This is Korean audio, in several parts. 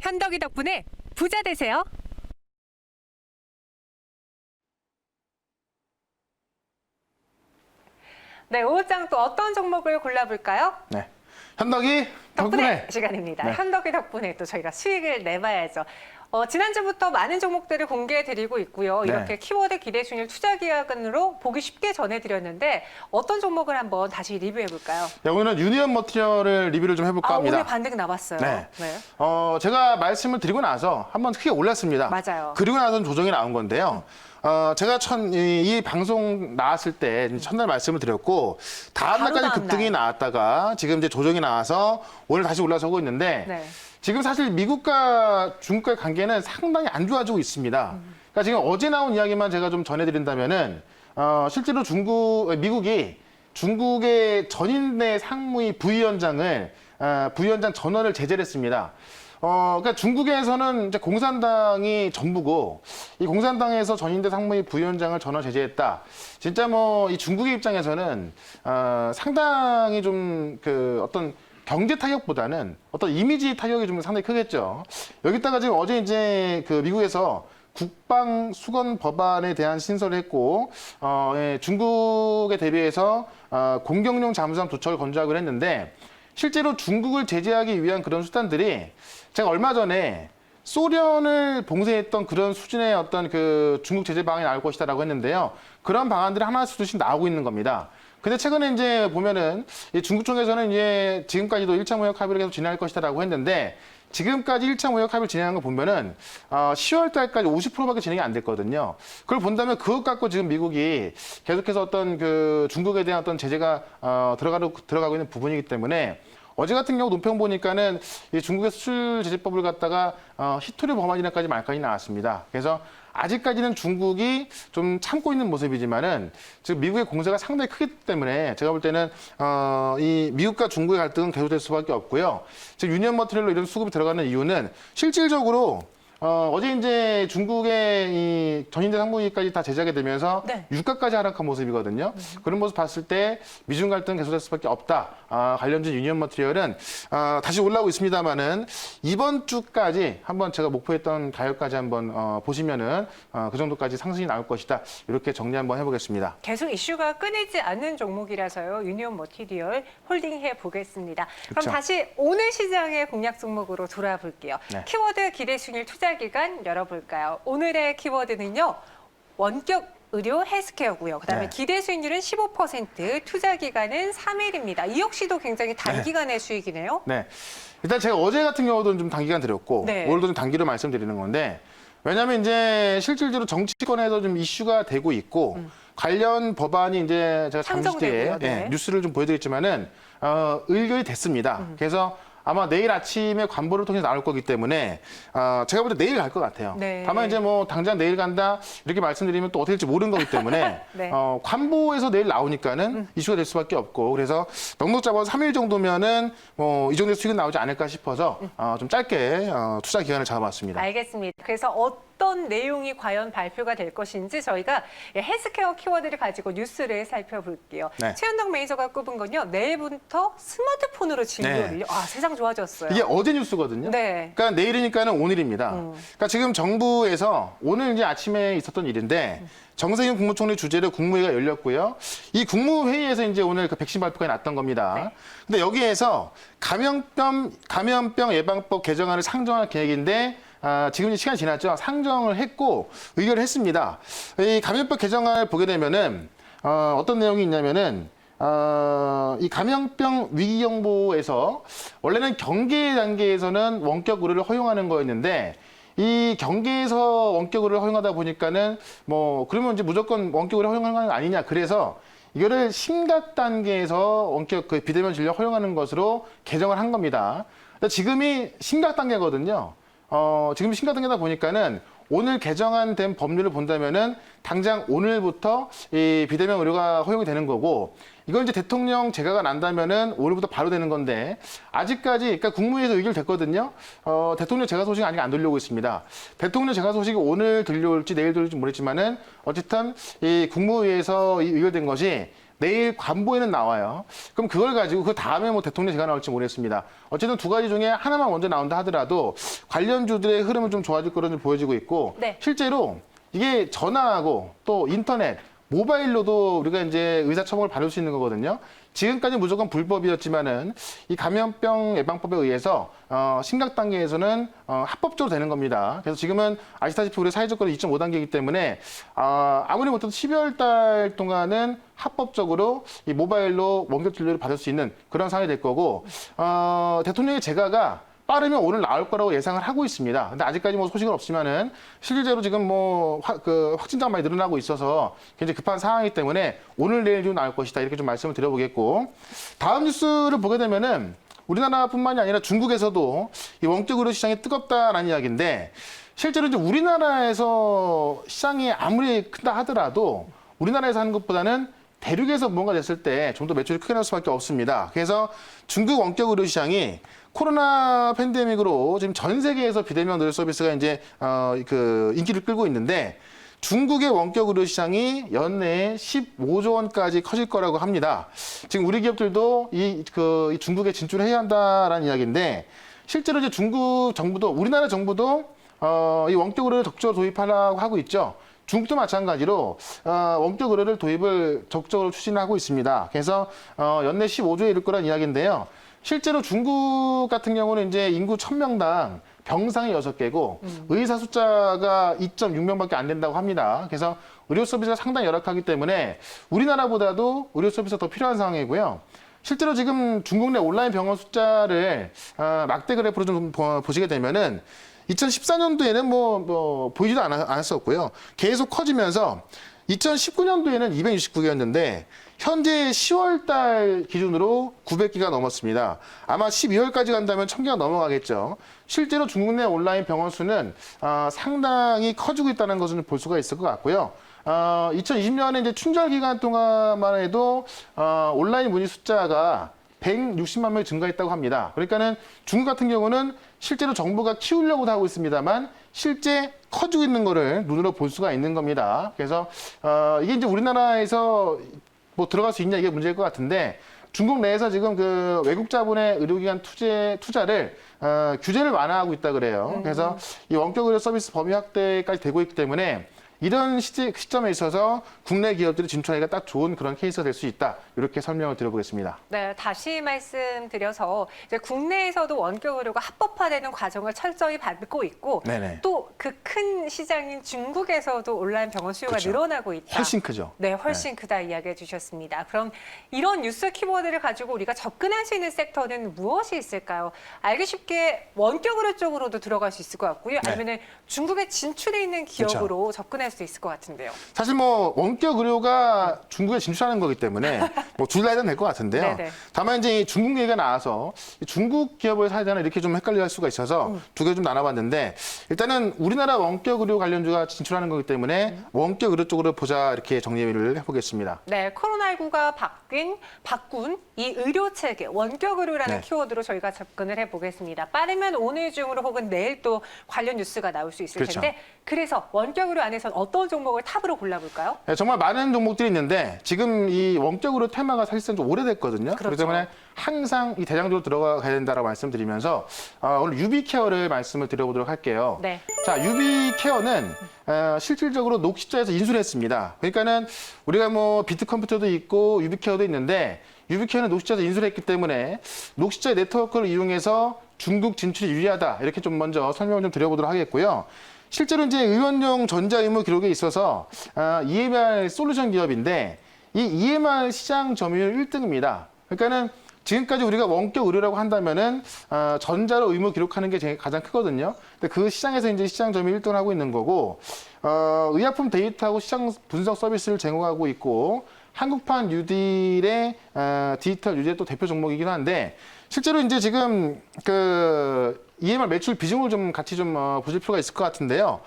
현덕이 덕분에 부자 되세요. 네, 오후장 또 어떤 종목을 골라볼까요? 네, 현덕이 덕분에 시간입니다. 네. 현덕이 덕분에 또 저희가 수익을 내봐야죠. 지난주부터 많은 종목들을 공개해드리고 있고요. 네. 이렇게 키워드 기대순일 투자기간으로 보기 쉽게 전해드렸는데 어떤 종목을 한번 다시 리뷰해볼까요? 네, 오늘은 유니언 머티리얼을 리뷰를 좀 해볼까 합니다. 오늘 반등 나왔어요. 네. 네. 제가 말씀을 드리고 나서 한번 크게 올랐습니다. 맞아요. 그리고 나서는 조정이 나온 건데요. 제가 이 방송 나왔을 때 첫날 말씀을 드렸고 다음 날까지 급등이 나왔다가 지금 이제 조정이 나와서 오늘 다시 올라서고 있는데 네. 지금 사실 미국과 중국과의 관계는 상당히 안 좋아지고 있습니다. 그러니까 지금 어제 나온 이야기만 제가 좀 전해드린다면은 실제로 미국이 중국의 전인대 상무위 부위원장 전원을 제재를 했습니다. 그러니까 중국에서는 이제 공산당이 전부고 이 공산당에서 전인대 상무위 부위원장을 전원 제재했다. 진짜 뭐 이 중국의 입장에서는 상당히 좀 어떤 경제 타격보다는 어떤 이미지 타격이 좀 상당히 크겠죠. 여기다가 지금 어제 이제 미국에서 국방 수건 법안에 대한 신설을 했고, 중국에 대비해서 공격용 잠수함 도착을 건조하기로 했는데, 실제로 중국을 제재하기 위한 그런 수단들이 제가 얼마 전에 소련을 봉쇄했던 그런 수준의 어떤 중국 제재 방안이 나올 것이다라고 했는데요. 그런 방안들이 하나씩 나오고 있는 겁니다. 근데 최근에 이제 보면은 중국 쪽에서는 이제 지금까지도 1차 무역 합의를 계속 진행할 것이다라고 했는데 지금까지 1차 무역 합의를 진행한 거 보면은 10월 달까지 50%밖에 진행이 안 됐거든요. 그걸 본다면 그것 갖고 지금 미국이 계속해서 어떤 중국에 대한 어떤 제재가 들어가고 있는 부분이기 때문에 어제 같은 경우 논평 보니까는 이 중국의 수출 제재법을 갖다가 히토리 법안이라까지 말까지 나왔습니다. 그래서 아직까지는 중국이 좀 참고 있는 모습이지만은 지금 미국의 공세가 상당히 크기 때문에 제가 볼 때는 이 미국과 중국의 갈등은 계속될 수밖에 없고요. 지금 유니언 머티리얼로 이런 수급이 들어가는 이유는 실질적으로 어제 이제 중국의 이 전인대 상무위까지 다 제재하게 되면서 네. 유가까지 하락한 모습이거든요. 그런 모습 봤을 때 미중 갈등 계속될 수밖에 없다. 관련된 유니언 머티리얼은 다시 올라오고 있습니다만은 이번 주까지 한번 제가 목표했던 가격까지 한번 보시면은 그 정도까지 상승이 나올 것이다. 이렇게 정리 한번 해보겠습니다. 계속 이슈가 끊이지 않는 종목이라서요. 유니온 머티리얼 홀딩해 보겠습니다. 그럼 그쵸. 다시 오늘 시장의 공략 종목으로 돌아볼게요. 네. 키워드 기대순일 투자기간 열어볼까요? 오늘의 키워드는요. 원격 의료 헬스케어고요. 그다음에 네. 기대 수익률은 15%, 투자 기간은 3일입니다. 이 역시도 굉장히 단기간의 수익이네요. 네. 일단 제가 어제 같은 경우도 좀 단기간 드렸고 네. 오늘도 좀 단기로 말씀드리는 건데 왜냐하면 이제 실질적으로 정치권에서 좀 이슈가 되고 있고 관련 법안이 이제 제가 잠시 뒤에 상정되고요. 네. 뉴스를 좀 보여드리겠지만은 의결이 됐습니다. 그래서 아마 내일 아침에 관보를 통해서 나올 거기 때문에 제가 볼 때 내일 갈 것 같아요. 네. 다만 이제 뭐 당장 내일 간다 이렇게 말씀드리면 또 어떻게 될지 모르는 거기 때문에 네. 관보에서 내일 나오니까는 이슈가 될 수밖에 없고 그래서 넉넉 잡아서 3일 정도면은 뭐 이 정도의 수익은 나오지 않을까 싶어서 좀 짧게 투자 기간을 잡아봤습니다. 알겠습니다. 그래서 어떤 내용이 과연 발표가 될 것인지 저희가 헬스케어 키워드를 가지고 뉴스를 살펴볼게요. 네. 최현덕 매니저가 꼽은 건요. 내일부터 스마트폰으로 진료를. 네. 세상 좋아졌어요. 이게 어제 뉴스거든요. 네. 그러니까 내일이니까는 오늘입니다. 그러니까 지금 정부에서 오늘 이제 아침에 있었던 일인데 정세균 국무총리 주재로 국무회의가 열렸고요. 이 국무회의에서 이제 오늘 백신 발표가 났던 겁니다. 네. 근데 여기에서 감염병 예방법 개정안을 상정할 계획인데 지금 시간이 지났죠. 상정을 했고 의결을 했습니다. 이 감염법 개정안을 보게 되면은 어떤 내용이 있냐면은 이 감염병 위기경보에서 원래는 경계 단계에서는 원격 의료를 허용하는 거였는데 이 경계에서 원격 의료를 허용하다 보니까는 뭐 그러면 이제 무조건 원격 의료 허용하는 건 아니냐. 그래서 이거를 심각 단계에서 원격 비대면 진료 허용하는 것으로 개정을 한 겁니다. 근데 지금이 심각 단계거든요. 지금 심각 단계다 보니까는 오늘 개정안된 법률을 본다면은 당장 오늘부터 이 비대면 의료가 허용이 되는 거고 이건 이제 대통령 재가가 난다면은 오늘부터 바로 되는 건데 아직까지 그러니까 국무회의에서 의결됐거든요. 대통령 재가 소식 아직 안 들려오고 있습니다. 대통령 재가 소식이 오늘 들려올지 내일 들려올지 모르겠지만은 어쨌든 이 국무회의에서 의결된 것이 내일 관보에는 나와요. 그럼 그걸 가지고 그 다음에 뭐 대통령이 제가 나올지 모르겠습니다. 어쨌든 두 가지 중에 하나만 먼저 나온다 하더라도 관련주들의 흐름은 좀 좋아질 거로 좀 보여지고 있고 네. 실제로 이게 전화하고 또 인터넷, 모바일로도 우리가 이제 의사처방을 받을 수 있는 거거든요. 지금까지 무조건 불법이었지만은 이 감염병 예방법에 의해서 심각 단계에서는 합법적으로 되는 겁니다. 그래서 지금은 아시다시피 우리 사회적 거리 2.5단계이기 때문에 아무리 못해도 12월 달 동안은 합법적으로 이 모바일로 원격 진료를 받을 수 있는 그런 상황이 될 거고 대통령의 재가가 빠르면 오늘 나올 거라고 예상을 하고 있습니다. 근데 아직까지 뭐 소식은 없지만은 실제로 지금 뭐 확진자가 많이 늘어나고 있어서 굉장히 급한 상황이기 때문에 오늘 내일 중 나올 것이다 이렇게 좀 말씀을 드려보겠고 다음 뉴스를 보게 되면은 우리나라뿐만이 아니라 중국에서도 이 원격 의료 시장이 뜨겁다라는 이야기인데 실제로 이제 우리나라에서 시장이 아무리 크다 하더라도 우리나라에서 하는 것보다는 대륙에서 뭔가 됐을 때 좀 더 매출이 크게 날 수밖에 없습니다. 그래서 중국 원격 의료 시장이 코로나 팬데믹으로 지금 전 세계에서 비대면 의료 서비스가 이제 인기를 끌고 있는데 중국의 원격 의료 시장이 연내에 15조 원까지 커질 거라고 합니다. 지금 우리 기업들도 이 중국에 진출해야 한다라는 이야기인데 실제로 이제 중국 정부도 우리나라 정부도 이 원격 의료를 적극적으로 도입하려고 하고 있죠. 중국도 마찬가지로 원격 의료를 도입을 적극적으로 추진하고 있습니다. 그래서 연내 15조에 이를 거란 이야기인데요. 실제로 중국 같은 경우는 이제 인구 1000명당 병상이 6개고 의사 숫자가 2.6명밖에 안 된다고 합니다. 그래서 의료 서비스가 상당히 열악하기 때문에 우리나라보다도 의료 서비스가 더 필요한 상황이고요. 실제로 지금 중국 내 온라인 병원 숫자를 막대 그래프로 좀 보시게 되면은 2014년도에는 뭐 보이지도 않았었고요. 계속 커지면서 2019년도에는 269개였는데 현재 10월 달 기준으로 900개가 넘었습니다. 아마 12월까지 간다면 1000개가 넘어가겠죠. 실제로 중국 내 온라인 병원 수는 상당히 커지고 있다는 것을 볼 수가 있을 것 같고요. 2020년에 이제 춘절 기간 동안만 해도 온라인 문의 숫자가 160만 명이 증가했다고 합니다. 그러니까는 중국 같은 경우는 실제로 정부가 키우려고도 하고 있습니다만 실제 커지고 있는 거를 눈으로 볼 수가 있는 겁니다. 그래서 이게 이제 우리나라에서 뭐 들어갈 수 있냐 이게 문제일 것 같은데 중국 내에서 지금 그 외국 자본의 의료기관 투자를 규제를 완화하고 있다 그래요. 그래서 이 원격 의료 서비스 범위 확대까지 되고 있기 때문에 이런 시점에 있어서 국내 기업들이 진출하기가 딱 좋은 그런 케이스가 될 수 있다. 이렇게 설명을 드려보겠습니다. 네, 다시 말씀드려서 이제 국내에서도 원격 의료가 합법화되는 과정을 철저히 밟고 있고 또 그 큰 시장인 중국에서도 온라인 병원 수요가 그렇죠. 늘어나고 있다. 훨씬 크죠. 네, 훨씬 크다 이야기해 주셨습니다. 그럼 이런 뉴스 키워드를 가지고 우리가 접근할 수 있는 섹터는 무엇이 있을까요? 알기 쉽게 원격 의료 쪽으로도 들어갈 수 있을 것 같고요. 아니면은 중국에 진출해 있는 기업으로 그렇죠. 접근할 수 있을 것 같은데요. 사실 뭐 원격 의료가 중국에 진출하는 거기 때문에 뭐 둘 다 해도 될 것 같은데요. 다만 이제 중국 얘기가 나와서 중국 기업을 사야 되나 이렇게 좀 헷갈려 할 수가 있어서 두 개 좀 나눠봤는데 일단은 우리나라 원격 의료 관련주가 진출하는 거기 때문에 원격 의료 쪽으로 보자 이렇게 정리를 해보겠습니다. 네, 코로나19가 바꾼 이 의료 체계, 원격 의료라는 키워드로 저희가 접근을 해보겠습니다. 빠르면 오늘 중으로 혹은 내일 또 관련 뉴스가 나올 수 있을 텐데 그래서 원격 의료 안에서 어떤 종목을 탑으로 골라볼까요? 네, 정말 많은 종목들이 있는데 지금 이 원격 의료 테마가 사실상 좀 오래됐거든요. 그렇기 때문에 항상 이 대장주로 들어가야 된다라고 말씀드리면서 오늘 유비케어를 말씀을 드려보도록 할게요. 네. 자, 유비케어는 실질적으로 녹십자에서 인수를 했습니다. 그러니까는 우리가 뭐 비트컴퓨터도 있고 유비케어도 있는데 유비케어는 녹십자에서 인수를 했기 때문에 녹십자의 네트워크를 이용해서 중국 진출이 유리하다. 이렇게 좀 먼저 설명을 좀 드려보도록 하겠고요. 실제로 이제 의원용 전자의무 기록에 있어서 EMR 솔루션 기업인데 이 EMR 시장 점유율 1등입니다. 그러니까는 지금까지 우리가 원격 의료라고 한다면은 전자로 의무 기록하는 게 가장 크거든요. 근데 그 시장에서 이제 시장 점유율 1등을 하고 있는 거고 의약품 데이터하고 시장 분석 서비스를 제공하고 있고 한국판 뉴딜의 디지털 뉴딜의 또 대표 종목이기도 한데 실제로 이제 지금 그 EMR 매출 비중을 좀 같이 좀 보실 필요가 있을 것 같은데요.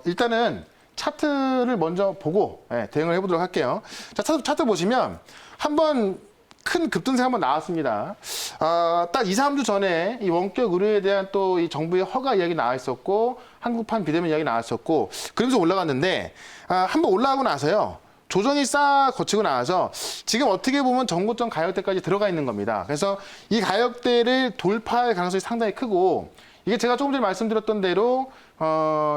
일단은 차트를 먼저 보고 대응을 해보도록 할게요. 자, 차트 보시면 한번 큰 급등세 한번 나왔습니다. 딱 2, 3주 전에 이 원격 의료에 대한 또 이 정부의 허가 이야기 나와 있었고 한국판 비대면 이야기 나왔었고 그러면서 올라갔는데 한번 올라가고 나서요. 조정이 싹 거치고 나와서 지금 어떻게 보면 전고점 가격대까지 들어가 있는 겁니다. 그래서 이 가격대를 돌파할 가능성이 상당히 크고 이게 제가 조금 전에 말씀드렸던 대로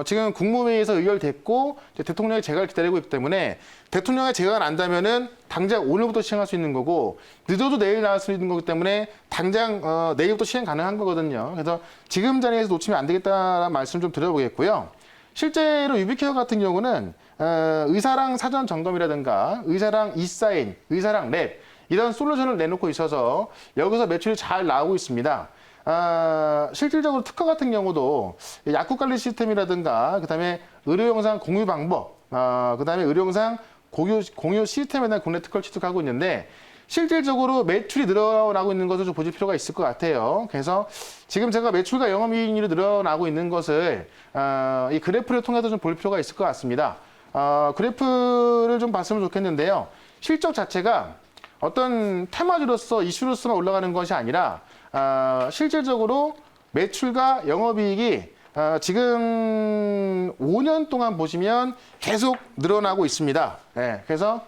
지금 국무회의에서 의결됐고 이제 대통령의 재가를 기다리고 있기 때문에 대통령의 재가가 난다면은 당장 오늘부터 시행할 수 있는 거고 늦어도 내일 나올 수 있는 거기 때문에 당장 내일부터 시행 가능한 거거든요. 그래서 지금 자리에서 놓치면 안 되겠다라는 말씀 좀 드려보겠고요. 실제로 유비케어 같은 경우는 의사랑 사전 점검이라든가 의사랑 이사인, 의사랑 랩 이런 솔루션을 내놓고 있어서 여기서 매출이 잘 나오고 있습니다. 실질적으로 특허 같은 경우도 약국 관리 시스템이라든가 그다음에 의료 영상 공유 방법, 그다음에 의료 영상 공유 시스템에 대한 국내 특허를 취득하고 있는데 실질적으로 매출이 늘어나고 있는 것을 좀 보실 필요가 있을 것 같아요. 그래서 지금 제가 매출과 영업이익률이 늘어나고 있는 것을 이 그래프를 통해서 좀 볼 필요가 있을 것 같습니다. 그래프를 좀 봤으면 좋겠는데요. 실적 자체가 어떤 테마주로서 이슈로서만 올라가는 것이 아니라 실질적으로 매출과 영업이익이 지금 5년 동안 보시면 계속 늘어나고 있습니다. 네, 그래서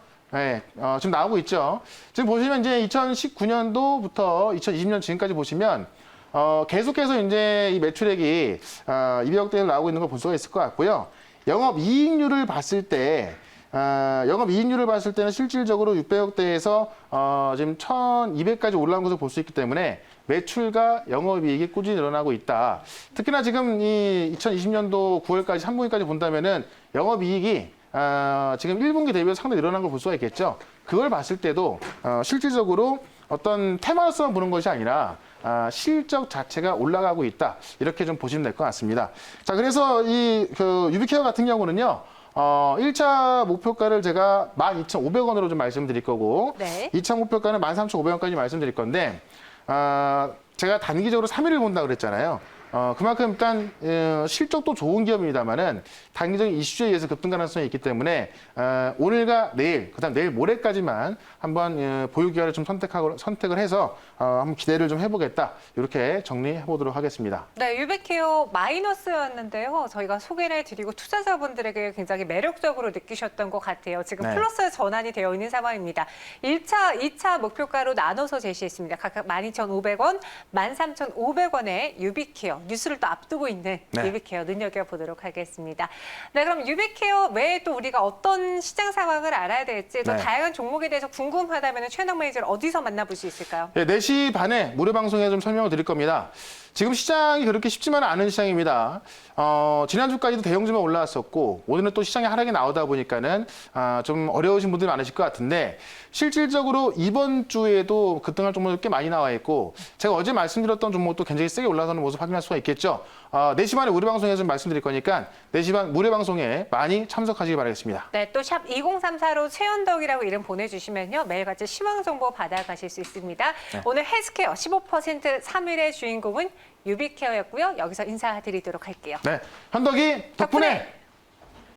지금 나오고 있죠. 지금 보시면 이제 2019년도부터 2020년 지금까지 보시면 계속해서 이제 이 매출액이 200억대로 나오고 있는 걸 볼 수가 있을 것 같고요. 영업이익률을 봤을 때 영업이익률을 봤을 때는 실질적으로 600억대에서 지금 1200까지 올라온 것을 볼 수 있기 때문에 매출과 영업이익이 꾸준히 늘어나고 있다. 특히나 지금 이 2020년도 9월까지 3분기까지 본다면은 영업이익이 지금 1분기 대비해서 상당히 늘어난 걸 볼 수가 있겠죠. 그걸 봤을 때도 실질적으로 어떤 테마로서만 보는 것이 아니라 실적 자체가 올라가고 있다. 이렇게 좀 보시면 될 것 같습니다. 자, 그래서 이 유비케어 같은 경우는요. 1차 목표가를 제가 12,500원으로 좀 말씀드릴 거고 네. 2차 목표가는 13,500원까지 말씀드릴 건데 제가 단기적으로 3일을 본다고 그랬잖아요. 그만큼 일단 실적도 좋은 기업입니다만은 단기적인 이슈에 의해서 급등 가능성이 있기 때문에 오늘과 내일, 그다음 내일 모레까지만 한번 보유 기간을 좀 선택을 해서 한번 기대를 좀 해보겠다. 이렇게 정리해 보도록 하겠습니다. 네, 유비케어 마이너스였는데요. 저희가 소개를 해드리고 투자자분들에게 굉장히 매력적으로 느끼셨던 것 같아요. 지금 네. 플러스 전환이 되어 있는 상황입니다. 1차, 2차 목표가로 나눠서 제시했습니다. 각각 12,500원, 13,500원의 유비케어. 뉴스를 또 앞두고 있는 네. 유비케어 눈여겨보도록 하겠습니다. 네, 그럼 유비케어 외에 또 우리가 어떤 시장 상황을 알아야 될지 또 네. 다양한 종목에 대해서 궁금하다면 최현덕 매니저를 어디서 만나볼 수 있을까요? 네, 4시 반에 무료 방송에 좀 설명을 드릴 겁니다. 지금 시장이 그렇게 쉽지만은 않은 시장입니다. 지난주까지도 대형주만 올라왔었고 오늘은 또 시장에 하락이 나오다 보니까는 좀 어려우신 분들이 많으실 것 같은데 실질적으로 이번 주에도 급등할 종목이 꽤 많이 나와 있고 제가 어제 말씀드렸던 종목도 굉장히 세게 올라서는 모습 확인할 수가 있겠죠. 4시 반에 무료 방송에서 좀 말씀드릴 거니까 4시 반 무료 방송에 많이 참석하시기 바라겠습니다. 네, 또 샵 2034로 최현덕이라고 이름 보내주시면요. 매일같이 시황 정보 받아가실 수 있습니다. 네. 오늘 헬스케어 15% 3일의 주인공은 유비케어였고요. 여기서 인사드리도록 할게요. 네, 현덕이 덕분에